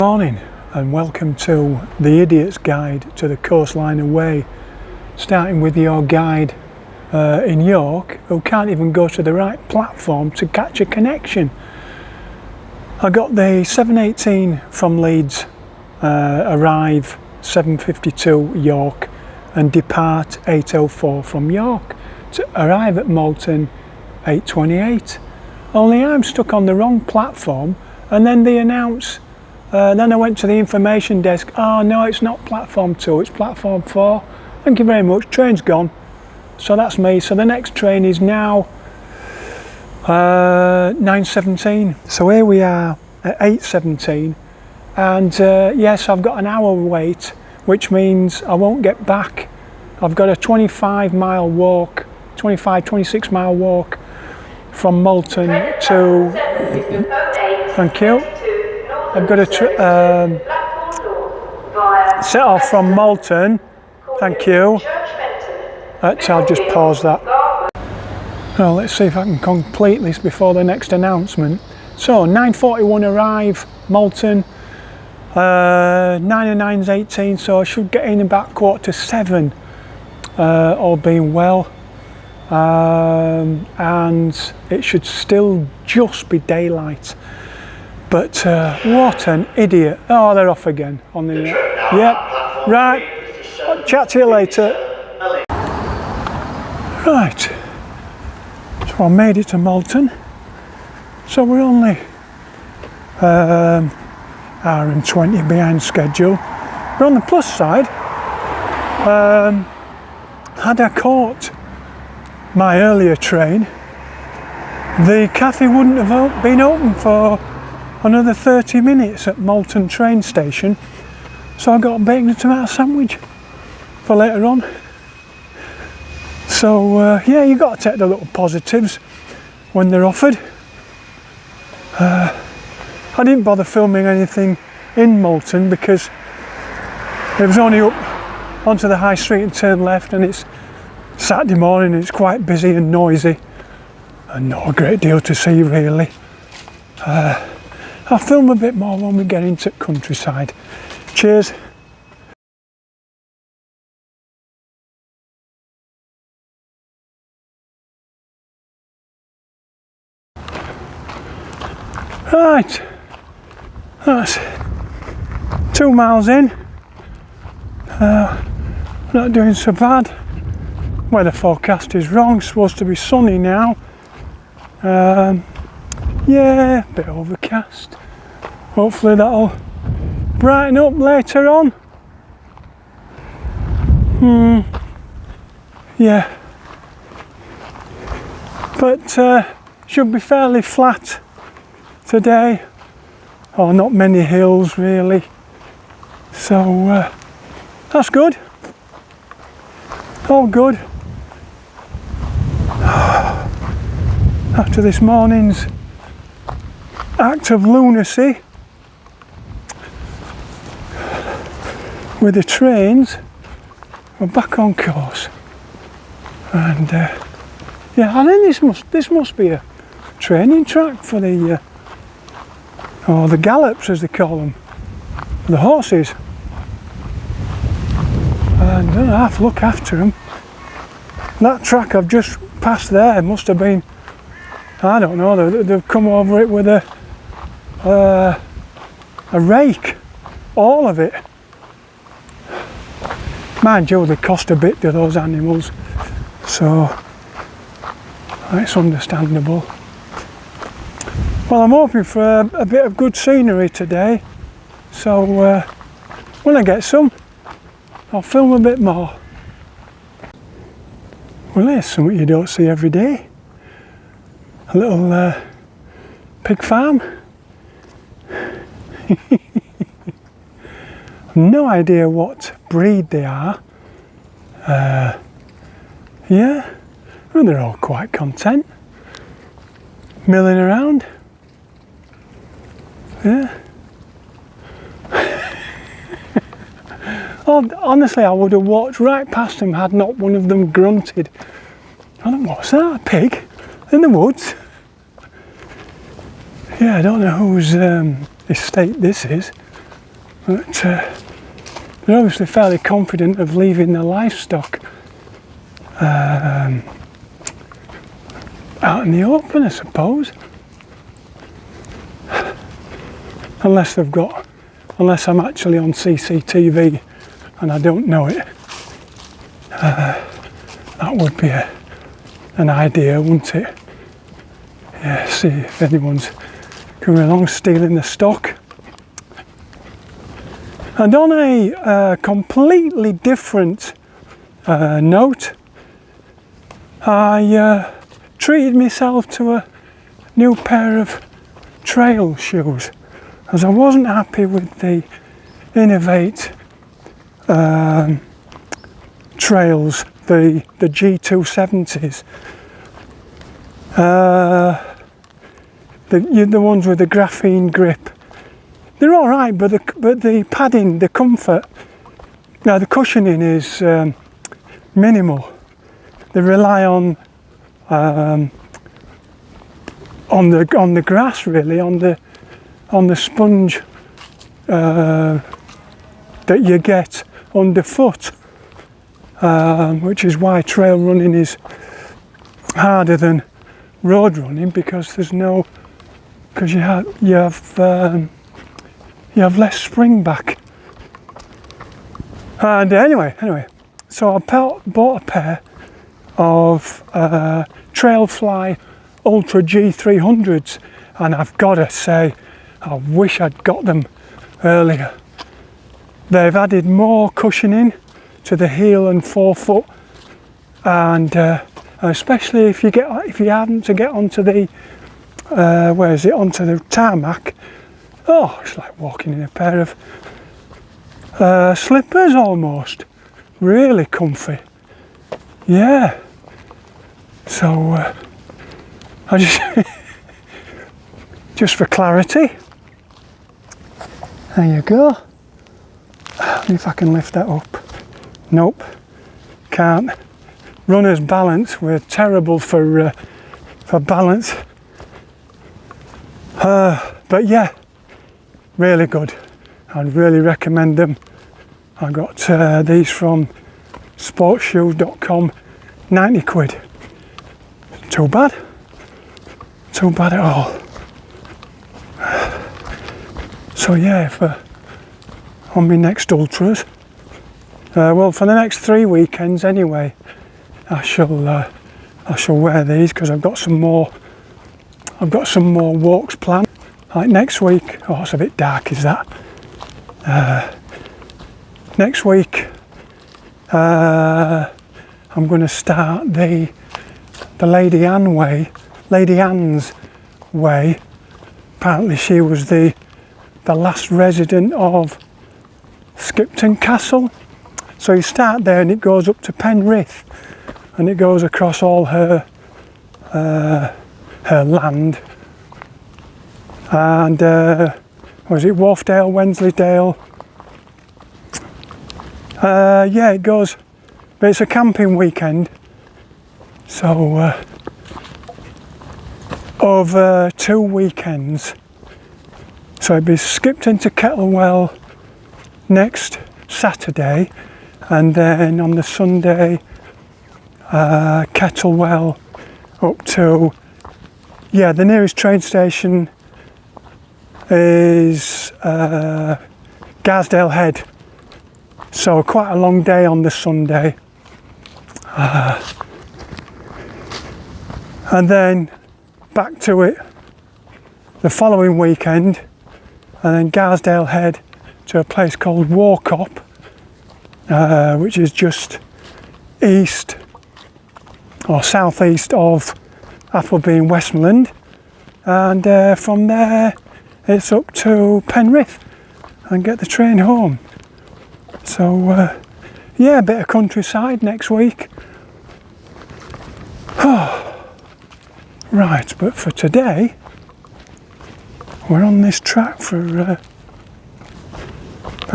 Morning and welcome to the Idiot's Guide to the Coastliner Way, starting with your guide in York who can't even go to the right platform to catch a connection. I got the 7:18 from Leeds, arrive 7:52 York and depart 8:04 from York to arrive at Malton 8:28. Only I'm stuck on the wrong platform, and then they announce then I went to the information desk. Oh no, it's not platform 2, it's platform 4. Thank you very much, train's gone. So that's me. So the next train is now 9:17. So here we are at 8:17, and yes, I've got an hour wait, which means I won't get back. I've got a 26 mile walk from Malton to, thank you. I've got to set off from Malton, thank you. I'll just pause that. Well, let's see if I can complete this before the next announcement. So 9:41 arrive, Malton, 9 and 9's 18, so I should get in about 6:45, all being well. And it should still just be daylight. But what an idiot. Oh, they're off again on the... Yep, right. I'll chat to you later. Right. So I made it to Malton. So we're only hour and 20 behind schedule. But on the plus side, had I caught my earlier train, the cafe wouldn't have been open for another 30 minutes at Malton train station, so I got a bacon and tomato sandwich for later on. So yeah, you got to take the little positives when they're offered. I didn't bother filming anything in Malton because it was only up onto the high street and turn left, and it's Saturday morning and it's quite busy and noisy and not a great deal to see really. I'll film a bit more when we get into countryside. Cheers. Right, that's 2 miles in. Not doing so bad. Weather forecast is wrong, it's supposed to be sunny now. Yeah, a bit overcast. Hopefully that'll brighten up later on. Yeah. But should be fairly flat today. Oh, not many hills really. So that's good. All good. After this morning's act of lunacy with the trains, we're back on course. And yeah, I think this must be a training track for the or the gallops as they call them, the horses. And I have to look after them. That track I've just passed there must have been, I don't know, they've come over it with a rake, all of it. Mind you, they cost a bit to those animals, so it's understandable. Well, I'm hoping for a bit of good scenery today, so when I get some, I'll film a bit more. Well, here's something you don't see every day. A little pig farm. No idea what breed they are. Yeah, well, they're all quite content. Milling around. Yeah. Honestly, I would have walked right past them had not one of them grunted. I thought, what's that, a pig in the woods? Yeah, I don't know whose estate this is. But they're obviously fairly confident of leaving the livestock out in the open, I suppose. Unless I'm actually on CCTV and I don't know it. That would be an idea, wouldn't it? Yeah, see if anyone's coming along stealing the stock. And on a completely different note, I treated myself to a new pair of trail shoes, as I wasn't happy with the Innovate trails, the G270s, the ones with the graphene grip. They're all right, but the padding, the comfort, now the cushioning is minimal. They rely on the grass, really, on the sponge that you get underfoot, which is why trail running is harder than road running, because you have less spring back. And anyway, so I bought a pair of Trailfly Ultra G300s, and I've got to say, I wish I'd got them earlier. They've added more cushioning to the heel and forefoot, and especially if you happen to get onto the onto the tarmac. Oh, it's like walking in a pair of slippers almost. Really comfy. Yeah. So I just for clarity, there you go. If I can lift that up. Nope, can't. Runner's balance, we're terrible for balance. But yeah, really good. I'd really recommend them. I got these from sportshoes.com, 90 quid. Too bad at all. So yeah, on my next ultras, well, for the next 3 weekends anyway, I shall wear these, because I've got some more walks planned. Like next week, oh, it's a bit dark, is that? Next week, I'm going to start the Lady Anne's Way. Apparently she was the last resident of Skipton Castle. So you start there and it goes up to Penrith, and it goes across all her land. And was it Wharfdale, Wensleydale? Yeah, it goes, but it's a camping weekend. So over 2 weekends. So it'd be Skipton to Kettlewell next Saturday, and then on the Sunday, Kettlewell up to, yeah, the nearest train station is Garsdale Head. So quite a long day on the Sunday. And then back to it the following weekend, and then Garsdale Head to a place called Warcop, which is just east or southeast of Appleby in Westmoreland, and from there it's up to Penrith and get the train home. So yeah, a bit of countryside next week. Right, but for today we're on this track for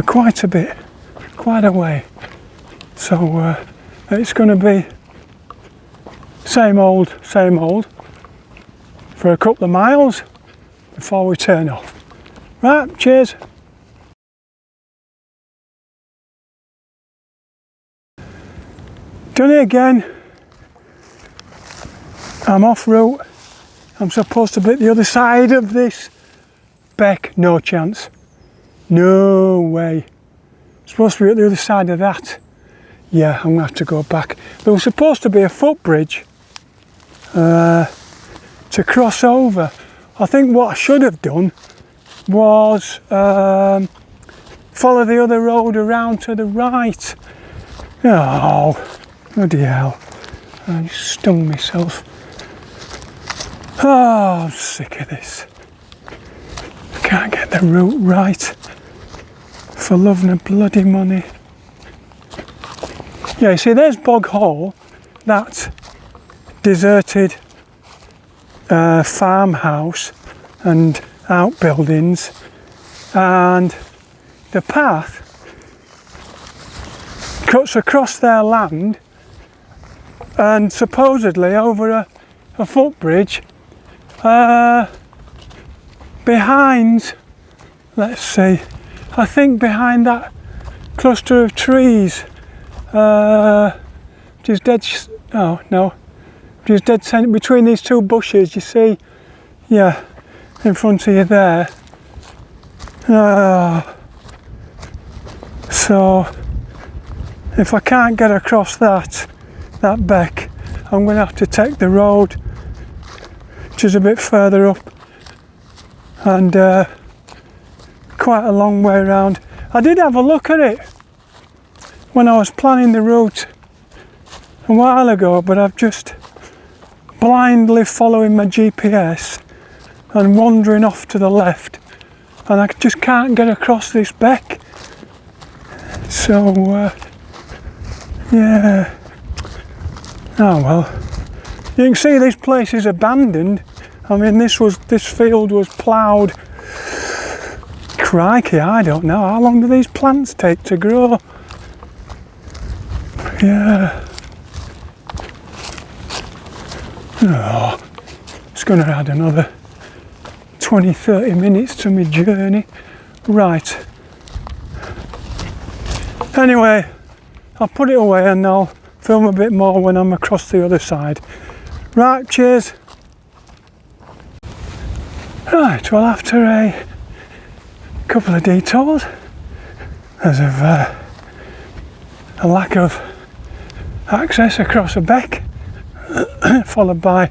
quite a bit, quite a way. So it's going to be same old for a couple of miles before we turn off. Right, cheers. Done it again. I'm off route. I'm supposed to be at the other side of this beck. No chance. No way. Supposed to be at the other side of that. Yeah, I'm gonna have to go back. There was supposed to be a footbridge to cross over. I think what I should have done was follow the other road around to the right. Oh, bloody hell. I stung myself. Oh, I'm sick of this. I can't get the route right for love and bloody money. Yeah, you see, there's Bog Hall, that deserted farmhouse and outbuildings, and the path cuts across their land and supposedly over a footbridge behind, let's see, I think behind that cluster of trees, which is dead, oh no, which is dead centre between these two bushes, you see, yeah, in front of you there. So if I can't get across that beck, I'm going to have to take the road, which is a bit further up, and quite a long way around. I did have a look at it when I was planning the route a while ago, but I've just blindly following my GPS and wandering off to the left, and I just can't get across this beck. So yeah, oh well. You can see this place is abandoned. I mean, this field was ploughed. Crikey, I don't know. How long do these plants take to grow? Yeah. Oh, it's going to add another 20-30 minutes to my journey. Right. Anyway, I'll put it away and I'll film a bit more when I'm across the other side. Right, cheers. Right, well, after a couple of detours, as of a lack of access across a beck, followed by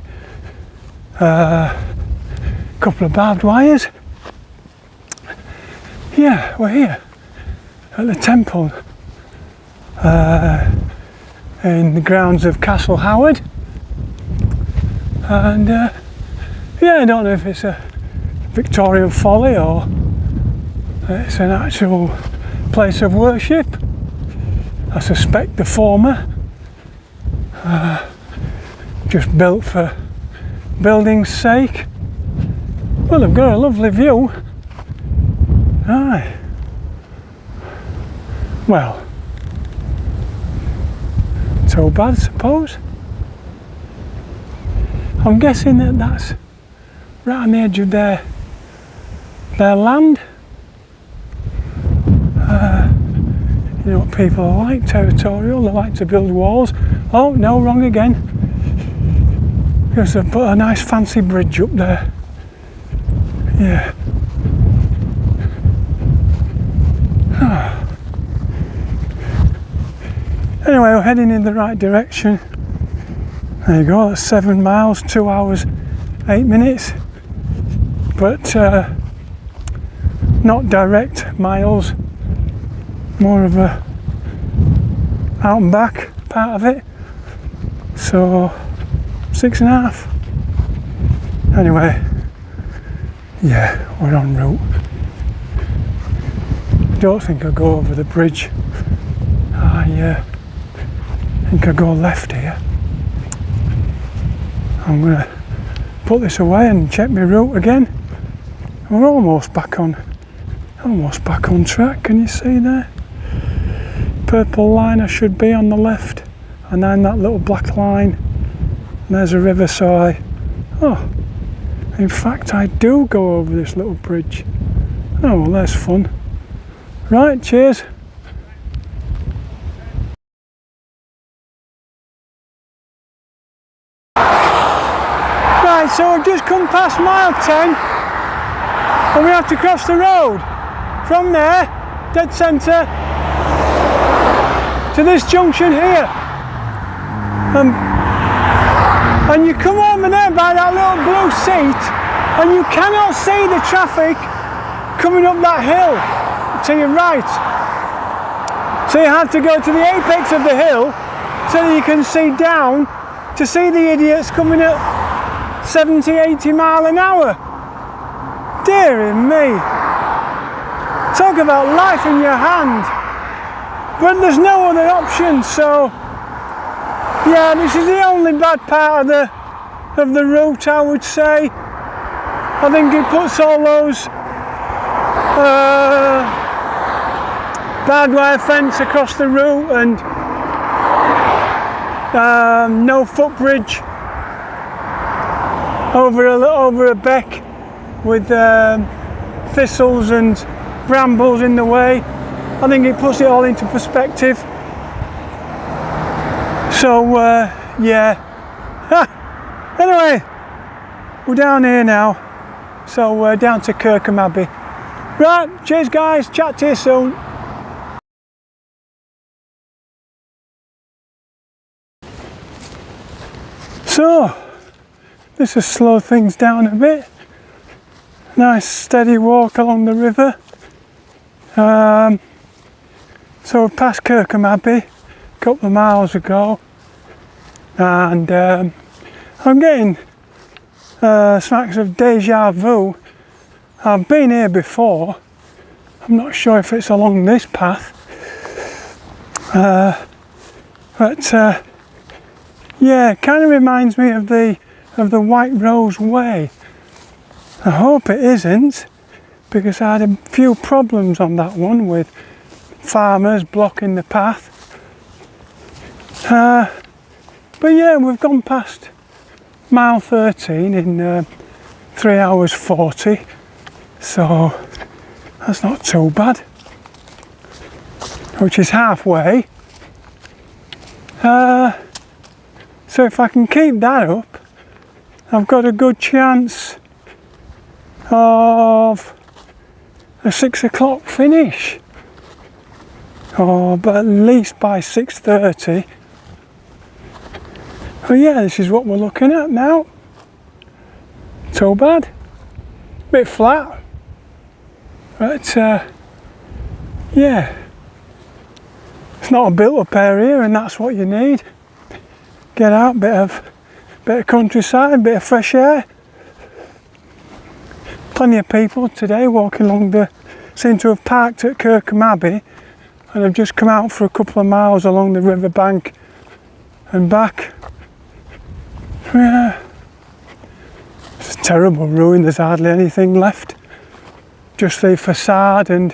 a couple of barbed wires. Yeah, we're here at the temple in the grounds of Castle Howard, and yeah, I don't know if it's a Victorian folly or it's an actual place of worship. I suspect the former, just built for building's sake. Well, they've got a lovely view. Aye. Well, so bad, I suppose. I'm guessing that that's right on the edge of their land. You know what people are like, territorial, they like to build walls. Oh no, wrong again. Because they've put a nice fancy bridge up there. Yeah. Anyway, we're heading in the right direction. There you go, that's 7 miles, 2 hours, 8 minutes. But not direct miles, more of a out and back part of it. So 6.5. Anyway, yeah, we're en route. I don't think I'll go over the bridge. I think I'll go left here. I'm gonna put this away and check my route again. We're almost back on track. Can you see there? Purple line I should be on the left, and then that little black line. And there's a river, so in fact I do go over this little bridge. Oh well, that's fun. Right, cheers. so we've just come past mile 10 and we have to cross the road from there, dead centre, to this junction here. And you come over there by that little blue seat and you cannot see the traffic coming up that hill to your right. So you have to go to the apex of the hill so that you can see down to see the idiots coming at 70, 80 mile an hour. Dearie me. Talk about life in your hand. But there's no other option, so yeah, this is the only bad part of the route, I would say. I think it puts all those barbed wire fence across the route and no footbridge over a beck with thistles and brambles in the way. I think it puts it all into perspective. So yeah. Anyway, we're down here now, so we're down to Kirkham Abbey. Right, cheers guys, chat to you soon. So, this has slowed things down a bit. Nice steady walk along the river. So we've passed Kirkham Abbey a couple of miles ago, and I'm getting smacks of deja vu. I've been here before. I'm not sure if it's along this path, but yeah, it kind of reminds me of the White Rose Way. I hope it isn't, because I had a few problems on that one with farmers blocking the path. But yeah, we've gone past mile 13 in 3 hours 40, so that's not too bad, which is halfway. So if I can keep that up, I've got a good chance of a 6 o'clock finish, but at least by 6:30. Oh yeah, this is what we're looking at now. Too bad, bit flat, but yeah, it's not a built-up area, and that's what you need. Get out, bit of countryside, bit of fresh air. Plenty of people today walking along seem to have parked at Kirkham Abbey and have just come out for a couple of miles along the riverbank and back. Yeah, it's a terrible ruin. There's hardly anything left, just the facade and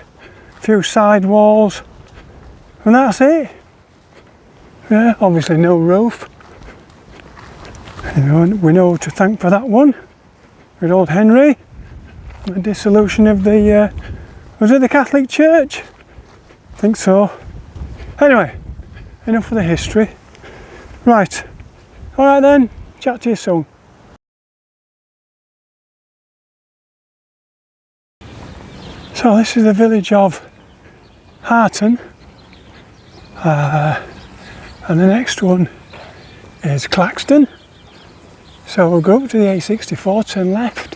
a few side walls, and that's it. Yeah, obviously no roof. You know, we know who to thank for that one. Good old Henry. The dissolution of the was it the Catholic Church? I think so. Anyway, enough of the history. Right, all right then, chat to you soon. So this is the village of Harton, and the next one is Claxton. So we'll go up to the A64, turn left,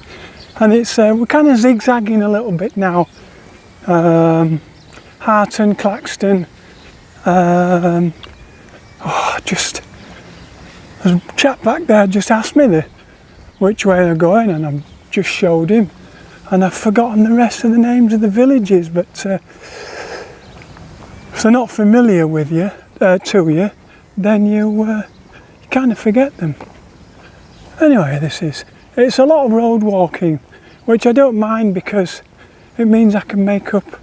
and it's we're kind of zigzagging a little bit now. Harton, Claxton, just there's a chap back there just asked me which way they're going, and I've just showed him, and I've forgotten the rest of the names of the villages, but if they're not familiar with you, to you, then you kind of forget them. Anyway, it's a lot of road walking, which I don't mind because it means I can make up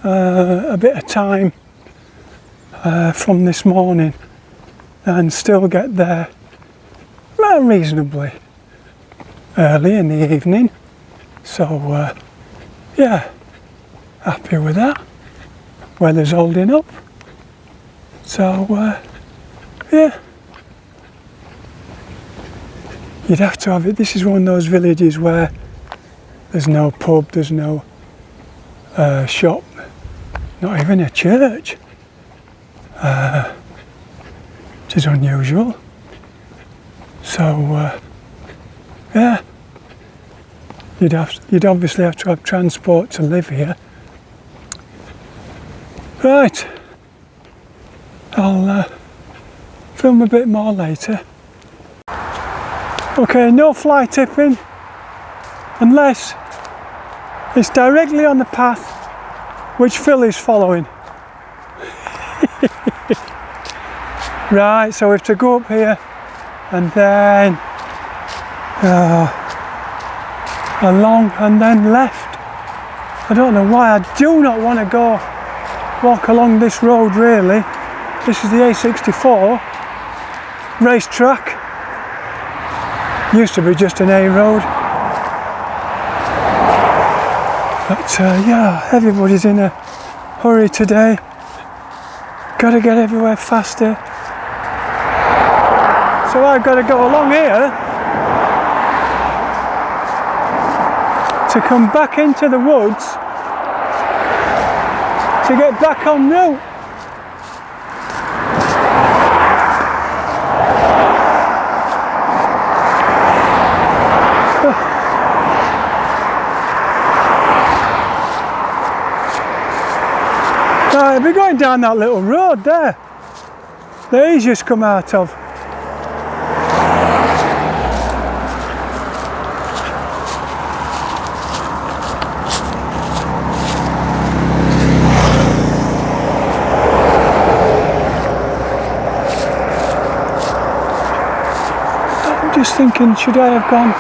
a bit of time from this morning and still get there reasonably early in the evening. So yeah, happy with that. Weather's holding up, so yeah. you'd have to have it. This is one of those villages where there's no pub, there's no shop, not even a church, which is unusual. So yeah, you'd obviously have to have transport to live here. Right, I'll film a bit more later. Okay, no fly tipping unless it's directly on the path which Phil is following. Right, so we have to go up here and then along and then left. I don't know why, I do not want to walk along this road really. This is the A64 racetrack. Used to be just an A road. But yeah, everybody's in a hurry today. Got to get everywhere faster. So I've got to go along here to come back into the woods to get back en route. I'll be going down that little road there that he's just come out of. I'm just thinking, should I have gone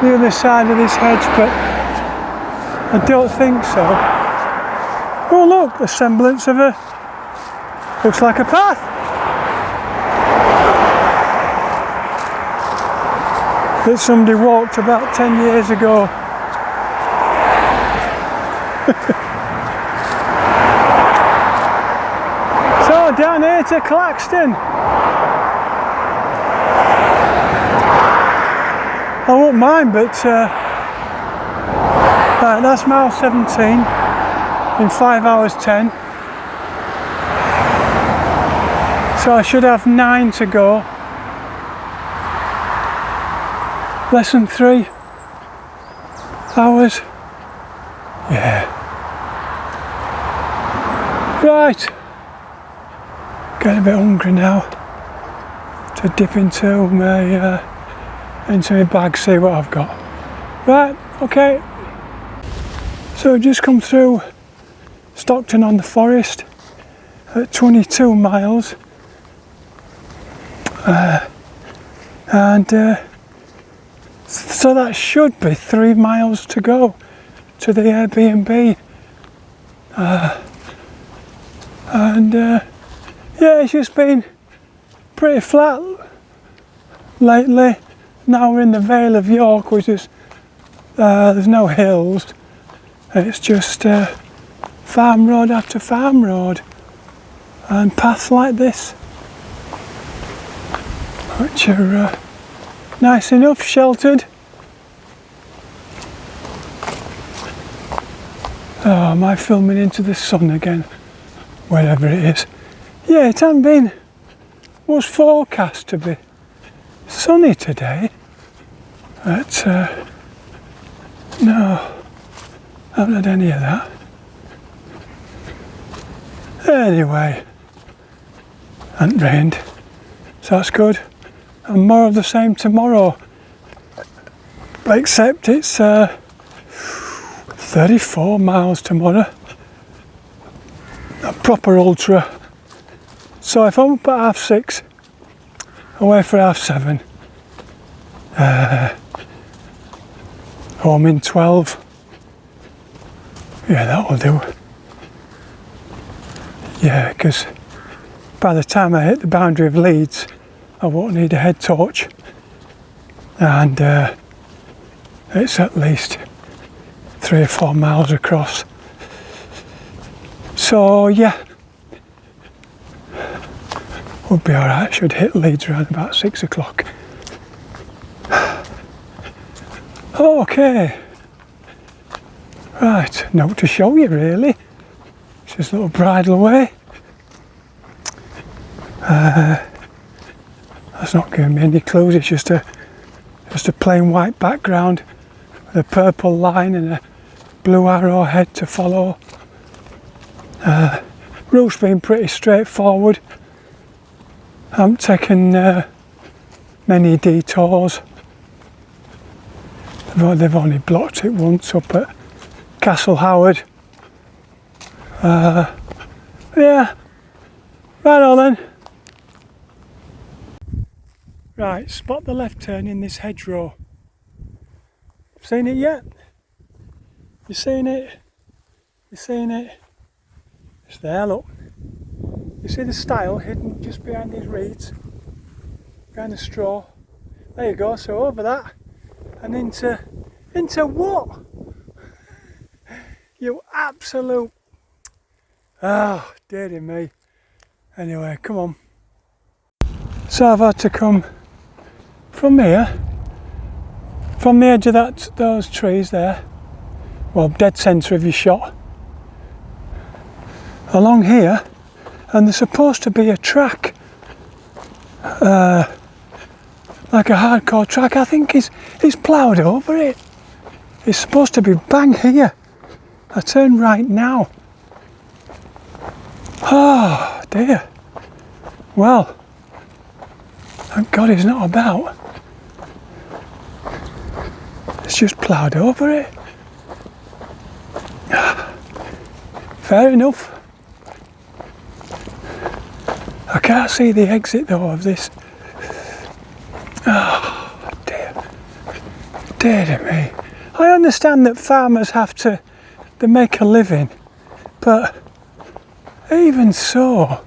the other side of this hedge, but I don't think so. Oh look, a semblance of a, looks like a path. That somebody walked about 10 years ago. So down here to Claxton. I won't mind, but right, that's mile 17. In 5 hours 10, so I should have 9 to go. Less than 3 hours. Yeah. Right. Get a bit hungry now. To dip into my bag, see what I've got. Right. Okay. So just come through Stockton on the Forest at 22 miles so that should be 3 miles to go to the Airbnb, yeah, it's just been pretty flat lately. Now we're in the Vale of York, which is there's no hills, it's just farm road after farm road and paths like this, which are nice enough, sheltered. Oh, am I filming into the sun again? Wherever it is. Yeah, it hasn't been, was forecast to be sunny today, but no, I haven't had any of that. Anyway, hasn't rained, so that's good. And more of the same tomorrow, except it's 34 miles tomorrow, a proper ultra. So if I'm up at 6:30, away for 7:30, home in 12, yeah, that'll do. Yeah, because by the time I hit the boundary of Leeds, I won't need a head torch, and it's at least 3 or 4 miles across. So yeah, we'll be alright. Should hit Leeds around about 6 o'clock. Okay. Right, note to show you really. It's this little bridle way. That's not giving me any clues, it's just a plain white background with a purple line and a blue arrowhead to follow. Route's been pretty straightforward. I haven't taken many detours. They've only blocked it once up at Castle Howard. Yeah, right on then. Right, spot the left turn in this hedgerow. Seen it yet? You seen it? You seen it? It's there, look. You see the stile hidden just behind these reeds? Behind the straw? There you go, so over that and into what? You absolute... Oh, dearie me. Anyway, come on. So I've had to come from here, from the edge of those trees there, well, dead centre of your shot, along here, and there's supposed to be a track, like a hardcore track. I think he's ploughed over it. It's supposed to be bang here. I turn right now. Oh dear. Well, thank God he's not about. It's just ploughed over it. Fair enough. I can't see the exit though of this. Oh dear. Dear me. I understand that farmers have to make a living, but even so,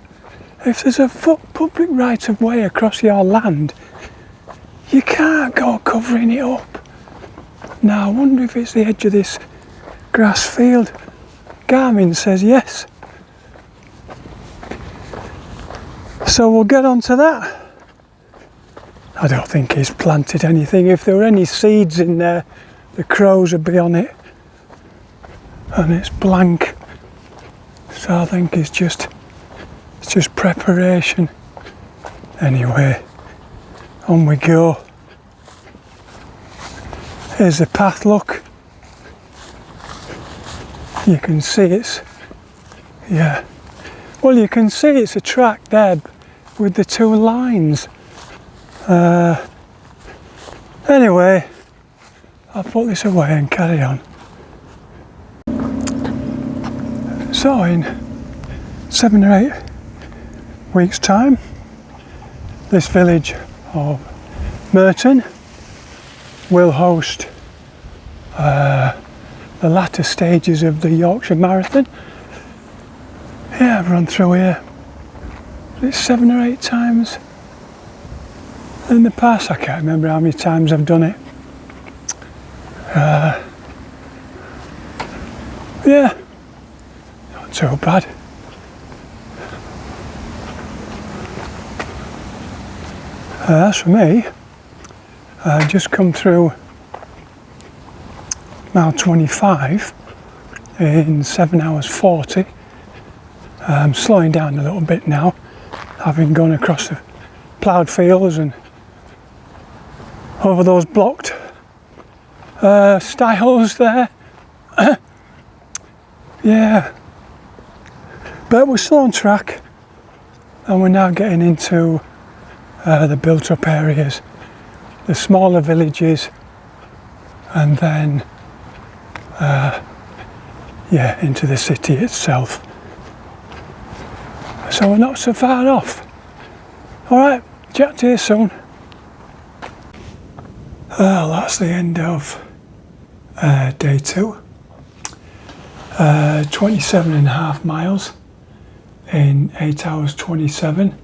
if there's a public right of way across your land, you can't go covering it up. Now I wonder if it's the edge of this grass field. Garmin says yes. So we'll get on to that. I don't think he's planted anything. If there were any seeds in there, the crows would be on it. And it's blank. So I think it's just preparation. Anyway, on we go. Here's the path, look. You can see it's, yeah. Well, you can see it's a track there with the two lines. Anyway, I'll put this away and carry on. So in 7 or 8 weeks' time, this village of Malton will host the latter stages of the Yorkshire Marathon. Yeah, I've run through here. It's 7 or 8 times in the past. I can't remember how many times I've done it. Yeah, not too bad. As for me, I've just come through mile 25 in 7 hours 40. I'm slowing down a little bit now, having gone across the ploughed fields and over those blocked stiles there. Yeah, but we're still on track, and we're now getting into the built up areas, the smaller villages, and then yeah, into the city itself. So we're not so far off. Alright, chat to you soon. Well, that's the end of day 2. 27.5 miles in 8 hours 27.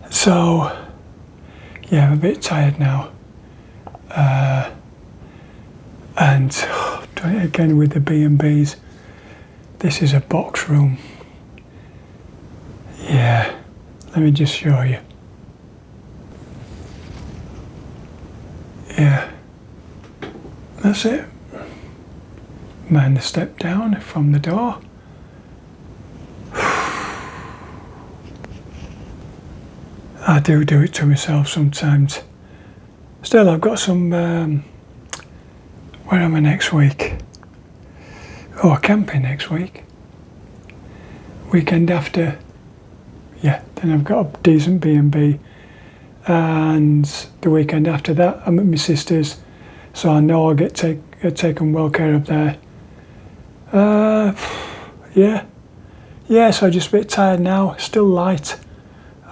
So yeah, I'm a bit tired now. And doing it again with the B&Bs. This is a box room. Yeah, let me just show you. Yeah, That's it. Mind the step down from the door. I do it to myself sometimes. Still, I've got some, where am I next week? Oh, camping next week. Weekend after, yeah, then I've got a decent B&B. And the weekend after that, I'm at my sister's. So I know I'll get taken well care of there. Yeah, so I'm just a bit tired now, still light.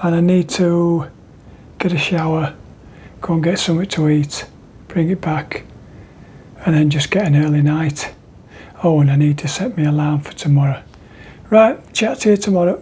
And I need to get a shower, go and get something to eat, bring it back, and then just get an early night. Oh, and I need to set my alarm for tomorrow. Right, chat to you tomorrow.